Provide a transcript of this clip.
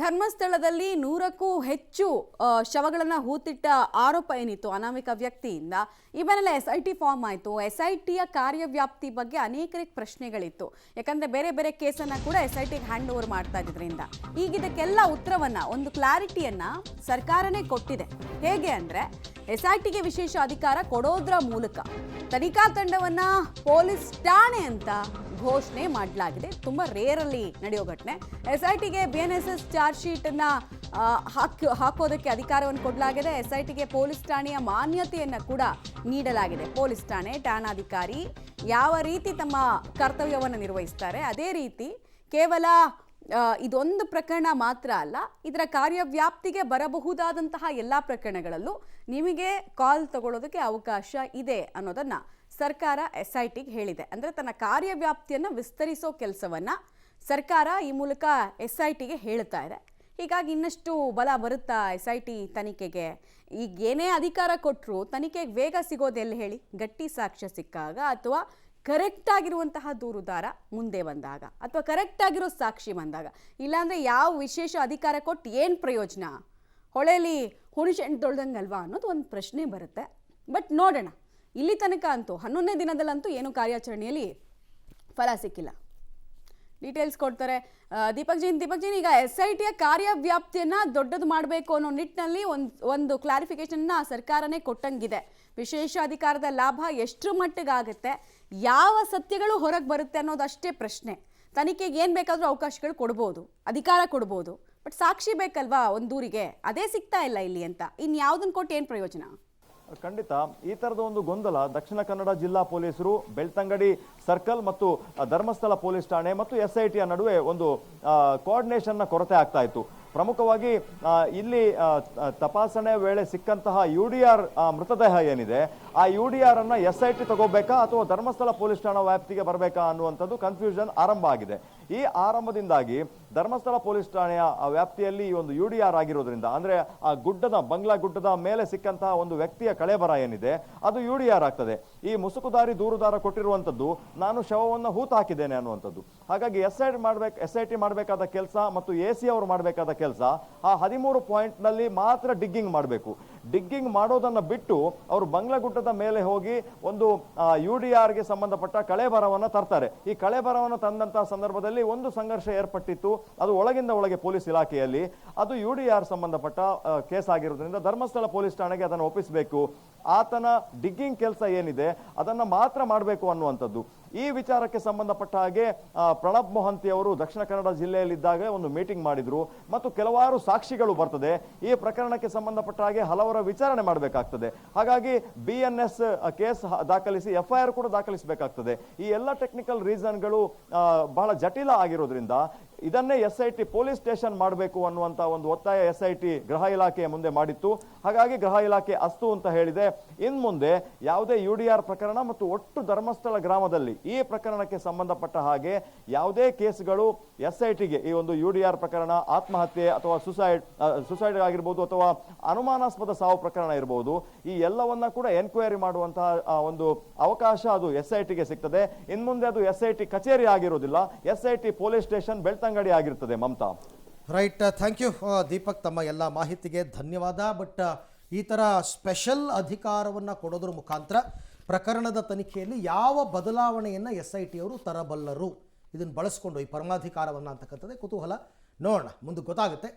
ಧರ್ಮಸ್ಥಳದಲ್ಲಿ 100ಕ್ಕೂ ಹೆಚ್ಚು ಶವಗಳನ್ನು ಹೂತಿಟ್ಟ ಆರೋಪ ಏನಿತ್ತು ಅನಾಮಿಕ ವ್ಯಕ್ತಿಯಿಂದ ಈ ಬೆನ್ನಲ್ಲೇ SIT ಫಾರ್ಮ್ ಆಯಿತು. SITಯ ಕಾರ್ಯವ್ಯಾಪ್ತಿ ಬಗ್ಗೆ ಅನೇಕರಿಗೆ ಪ್ರಶ್ನೆಗಳಿತ್ತು. ಯಾಕಂದರೆ ಬೇರೆ ಬೇರೆ ಕೇಸನ್ನು ಕೂಡ SITಗೆ ಹ್ಯಾಂಡ್ ಓವರ್ ಮಾಡ್ತಾ ಇದ್ರಿಂದ ಈಗ ಇದಕ್ಕೆಲ್ಲ ಉತ್ತರವನ್ನು ಒಂದು ಕ್ಲಾರಿಟಿಯನ್ನು ಸರ್ಕಾರನೇ ಕೊಟ್ಟಿದೆ. ಹೇಗೆ ಅಂದರೆ SITಗೆ ವಿಶೇಷ ಅಧಿಕಾರ ಕೊಡೋದ್ರ ಮೂಲಕ ತನಿಖಾ ತಂಡವನ್ನು ಪೊಲೀಸ್ ಠಾಣೆ ಅಂತ ಘೋಷಣೆ ಮಾಡಲಾಗಿದೆ. ತುಂಬ ರೇರಲ್ಲಿ ನಡೆಯೋ ಘಟನೆ. SITಗೆ BNSS ಚಾರ್ಜ್ ಶೀಟನ್ನು ಹಾಕೋದಕ್ಕೆ ಅಧಿಕಾರವನ್ನು ಕೊಡಲಾಗಿದೆ. SITಗೆ ಪೊಲೀಸ್ ಠಾಣೆಯ ಮಾನ್ಯತೆಯನ್ನು ಕೂಡ ನೀಡಲಾಗಿದೆ. ಪೊಲೀಸ್ ಠಾಣಾಧಿಕಾರಿ ಯಾವ ರೀತಿ ತಮ್ಮ ಕರ್ತವ್ಯವನ್ನು ನಿರ್ವಹಿಸ್ತಾರೆ ಅದೇ ರೀತಿ ಕೇವಲ ಇದೊಂದು ಪ್ರಕರಣ ಮಾತ್ರ ಅಲ್ಲ, ಇದರ ಕಾರ್ಯವ್ಯಾಪ್ತಿಗೆ ಬರಬಹುದಾದಂತಹ ಎಲ್ಲ ಪ್ರಕರಣಗಳಲ್ಲೂ ನಿಮಗೆ ಕಾಲ್ ತಗೊಳ್ಳೋದಕ್ಕೆ ಅವಕಾಶ ಇದೆ ಅನ್ನೋದನ್ನು ಸರ್ಕಾರ SITಗೆ ಹೇಳಿದೆ. ಅಂದರೆ ತನ್ನ ಕಾರ್ಯವ್ಯಾಪ್ತಿಯನ್ನು ವಿಸ್ತರಿಸೋ ಕೆಲಸವನ್ನು ಸರ್ಕಾರ ಈ ಮೂಲಕ SITಗೆ ಹೇಳ್ತಾ ಇದೆ. ಹೀಗಾಗಿ ಇನ್ನಷ್ಟು ಬಲ ಬರುತ್ತಾ SIT ತನಿಖೆಗೆ? ಈಗ ಏನೇ ಅಧಿಕಾರ ಕೊಟ್ಟರು ತನಿಖೆಗೆ ವೇಗ ಸಿಗೋದು ಎಲ್ಲಿ ಹೇಳಿ? ಗಟ್ಟಿ ಸಾಕ್ಷ್ಯ ಸಿಕ್ಕಾಗ, ಅಥವಾ ಕರೆಕ್ಟ್ ಆಗಿರುವಂತಹ ದೂರುದಾರ ಮುಂದೆ ಬಂದಾಗ, ಅಥವಾ ಕರೆಕ್ಟ್ ಆಗಿರೋ ಸಾಕ್ಷಿ ಬಂದಾಗ. ಇಲ್ಲಾಂದರೆ ಯಾವ ವಿಶೇಷ ಅಧಿಕಾರ ಕೊಟ್ಟು ಏನು ಪ್ರಯೋಜನ? ಹೊಳೆಯಲ್ಲಿ ಹುಣಸೆಹಣ್ಣು ತೊಳ್ದಂಗಲ್ವಾ ಅನ್ನೋದು ಒಂದು ಪ್ರಶ್ನೆ ಬರುತ್ತೆ. ಬಟ್ ನೋಡೋಣ. ಇಲ್ಲಿ ತನಕ ಅಂತೂ 11ನೇ ದಿನದಲ್ಲಂತೂ ಏನು ಕಾರ್ಯಾಚರಣೆಯಲ್ಲಿ ಫಲ ಸಿಕ್ಕಿಲ್ಲ. ಡೀಟೇಲ್ಸ್ ಕೊಡ್ತಾರೆ ದೀಪಕ್ ಜೈನ್. ಈಗ SITಯ ಕಾರ್ಯವ್ಯಾಪ್ತಿಯನ್ನು ದೊಡ್ಡದು ಮಾಡಬೇಕು ಅನ್ನೋ ನಿಟ್ಟಿನಲ್ಲಿ ಒಂದು ಕ್ಲಾರಿಫಿಕೇಶನ್ನ ಸರ್ಕಾರನೇ ಕೊಟ್ಟಂಗಿದೆ. ವಿಶೇಷ ಅಧಿಕಾರದ ಲಾಭ ಎಷ್ಟು ಮಟ್ಟಿಗಾಗುತ್ತೆ, ಯಾವ ಸತ್ಯಗಳು ಹೊರಗೆ ಬರುತ್ತೆ ಅನ್ನೋದಷ್ಟೇ ಪ್ರಶ್ನೆ. ತನಿಖೆಗೆ ಏನು ಬೇಕಾದರೂ ಅವಕಾಶಗಳು ಕೊಡ್ಬೋದು, ಅಧಿಕಾರ ಕೊಡ್ಬೋದು, ಬಟ್ ಸಾಕ್ಷಿ ಬೇಕಲ್ವಾ ಒಂದು ದೂರಿಗೆ? ಅದೇ ಸಿಗ್ತಾ ಇಲ್ಲ ಇಲ್ಲಿ ಅಂತ. ಇನ್ಯಾವುದನ್ನು ಕೊಟ್ಟು ಏನು ಪ್ರಯೋಜನ? ಖಂಡಿತ ಈ ತರದ ಒಂದು ಗೊಂದಲ ದಕ್ಷಿಣ ಕನ್ನಡ ಜಿಲ್ಲಾ ಪೊಲೀಸರು, ಬೆಳ್ತಂಗಡಿ ಸರ್ಕಲ್ ಮತ್ತು ಧರ್ಮಸ್ಥಳ ಪೊಲೀಸ್ ಠಾಣೆ ಮತ್ತು SITಯ ನಡುವೆ ಒಂದು ಕೋಆರ್ಡಿನೇಷನ್ನ ಕೊರತೆ ಆಗ್ತಾ ಇತ್ತು. ಪ್ರಮುಖವಾಗಿ ಇಲ್ಲಿ ತಪಾಸಣೆ ವೇಳೆ ಸಿಕ್ಕಂತಹ UDR ಮೃತದೇಹ ಏನಿದೆ, ಆ UDR ಅನ್ನ SIT ತಗೋಬೇಕಾ ಅಥವಾ ಧರ್ಮಸ್ಥಳ ಪೊಲೀಸ್ ಠಾಣಾ ವ್ಯಾಪ್ತಿಗೆ ಬರಬೇಕಾ ಅನ್ನುವಂಥದ್ದು ಕನ್ಫ್ಯೂಷನ್ ಆರಂಭ ಆಗಿದೆ. ಈ ಆರಂಭದಿಂದಾಗಿ ಧರ್ಮಸ್ಥಳ ಪೊಲೀಸ್ ಠಾಣೆಯ ವ್ಯಾಪ್ತಿಯಲ್ಲಿ ಈ ಒಂದು UDR ಆಗಿರೋದ್ರಿಂದ, ಅಂದ್ರೆ ಆ ಬಂಗ್ಲಾ ಗುಡ್ಡದ ಮೇಲೆ ಸಿಕ್ಕಂತಹ ಒಂದು ವ್ಯಕ್ತಿಯ ಕಳೆಬರ ಏನಿದೆ ಅದು UDR ಆಗ್ತದೆ. ಈ ಮುಸುಕುದಾರಿ ದೂರುದಾರ ಕೊಟ್ಟಿರುವಂತದ್ದು ನಾನು ಶವವನ್ನು ಹೂತು ಹಾಕಿದ್ದೇನೆ ಅನ್ನುವಂಥದ್ದು. ಹಾಗಾಗಿ SIT ಮಾಡಬೇಕಾದ ಕೆಲಸ ಮತ್ತು AC ಅವರು ಮಾಡಬೇಕಾದ ಕೆಲಸ ಆ 13 ಪಾಯಿಂಟ್ ನಲ್ಲಿ ಮಾತ್ರ ಡಿಗ್ಗಿಂಗ್ ಮಾಡಬೇಕು. ಡಿಗ್ಗಿಂಗ್ ಮಾಡೋದನ್ನ ಬಿಟ್ಟು ಅವರು ಬಂಗ್ಲಗುಡ್ಡದ ಮೇಲೆ ಹೋಗಿ ಒಂದು UDRಗೆ ಸಂಬಂಧಪಟ್ಟ ಕಳೆಬರವನ್ನು ತರ್ತಾರೆ. ಈ ಕಳೆಬರವನ್ನು ತಂದಂತಹ ಸಂದರ್ಭದಲ್ಲಿ ಒಂದು ಸಂಘರ್ಷ ಏರ್ಪಟ್ಟಿತ್ತು. ಅದು ಒಳಗಿಂದ ಒಳಗೆ ಪೊಲೀಸ್ ಇಲಾಖೆಯಲ್ಲಿ. ಅದು UDR ಸಂಬಂಧಪಟ್ಟ ಕೇಸ್ ಆಗಿರೋದ್ರಿಂದ ಧರ್ಮಸ್ಥಳ ಪೊಲೀಸ್ ಠಾಣೆಗೆ ಅದನ್ನು ಒಪ್ಪಿಸಬೇಕು. ಆತನ ಡಿಗ್ಗಿಂಗ್ ಕೆಲಸ ಏನಿದೆ ಅದನ್ನ ಮಾತ್ರ ಮಾಡಬೇಕು ಅನ್ನುವಂಥದ್ದು. ಈ ವಿಚಾರಕ್ಕೆ ಸಂಬಂಧಪಟ್ಟ ಹಾಗೆ ಪ್ರಣಬ್ ಮೊಹಂತಿ ಅವರು ದಕ್ಷಿಣ ಕನ್ನಡ ಜಿಲ್ಲೆಯಲ್ಲಿದ್ದಾಗ ಒಂದು ಮೀಟಿಂಗ್ ಮಾಡಿದ್ರು ಮತ್ತು ಕೆಲವಾರು ಸಾಕ್ಷಿಗಳು ಬರ್ತದೆ. ಈ ಪ್ರಕರಣಕ್ಕೆ ಸಂಬಂಧಪಟ್ಟ ಹಾಗೆ ಹಲವರ ವಿಚಾರಣೆ ಮಾಡಬೇಕಾಗ್ತದೆ. ಹಾಗಾಗಿ BNS ಕೇಸ್ ದಾಖಲಿಸಿ FIR ಕೂಡ ದಾಖಲಿಸಬೇಕಾಗ್ತದೆ. ಈ ಎಲ್ಲ ಟೆಕ್ನಿಕಲ್ ರೀಸನ್ಗಳು ಬಹಳ ಜಟಿಲ ಆಗಿರೋದ್ರಿಂದ ಇದನ್ನೇ SIT ಪೊಲೀಸ್ ಸ್ಟೇಷನ್ ಮಾಡಬೇಕು ಅನ್ನುವಂತ ಒಂದು ಒತ್ತಾಯ SIT ಗೃಹ ಇಲಾಖೆಯ ಮುಂದೆ ಮಾಡಿತ್ತು. ಹಾಗಾಗಿ ಗೃಹ ಇಲಾಖೆ ಅಸ್ತು ಅಂತ ಹೇಳಿದೆ. ಇನ್ ಮುಂದೆ ಯಾವುದೇ UDR ಪ್ರಕರಣ ಮತ್ತು ಒಟ್ಟು ಧರ್ಮಸ್ಥಳ ಗ್ರಾಮದಲ್ಲಿ ಈ ಪ್ರಕರಣಕ್ಕೆ ಸಂಬಂಧಪಟ್ಟ ಹಾಗೆ ಯಾವುದೇ ಕೇಸ್ಗಳು SITಗೆ ಈ ಒಂದು UDR ಪ್ರಕರಣ, ಆತ್ಮಹತ್ಯೆ ಅಥವಾ ಸುಸೈಡ್ ಆಗಿರ್ಬೋದು ಅಥವಾ ಅನುಮಾನಾಸ್ಪದ ಸಾವು ಪ್ರಕರಣ ಇರಬಹುದು, ಈ ಎಲ್ಲವನ್ನ ಕೂಡ ಎನ್ಕ್ವೈರಿ ಮಾಡುವಂತಹ ಒಂದು ಅವಕಾಶ ಅದು SITಗೆ ಸಿಗ್ತದೆ. ಇನ್ ಮುಂದೆ ಅದು SIT ಕಚೇರಿ ಆಗಿರೋದಿಲ್ಲ, SIT ಪೊಲೀಸ್ ಸ್ಟೇಷನ್ ಬೆಳ್ತಂಗಡಿ ಆಗಿರ್ತದೆ. Mamata, right. Thank you Deepak, ತಮ್ಮ ಎಲ್ಲ ಮಾಹಿತಿಗೆ ಧನ್ಯವಾದ. ಬಟ್ ಈ ಥರ ಸ್ಪೆಷಲ್ ಅಧಿಕಾರವನ್ನು ಕೊಡೋದ್ರ ಮುಖಾಂತರ ಪ್ರಕರಣದ ತನಿಖೆಯಲ್ಲಿ ಯಾವ ಬದಲಾವಣೆಯನ್ನು SIT ಅವರು ತರಬಲ್ಲರು, ಇದನ್ನು ಬಳಸ್ಕೊಂಡು ಈ ಪರಮಾಧಿಕಾರವನ್ನು ಅಂತಕ್ಕಂಥದ್ದೇ ಕುತೂಹಲ. ನೋಡೋಣ, ಮುಂದೆ ಗೊತ್ತಾಗುತ್ತೆ.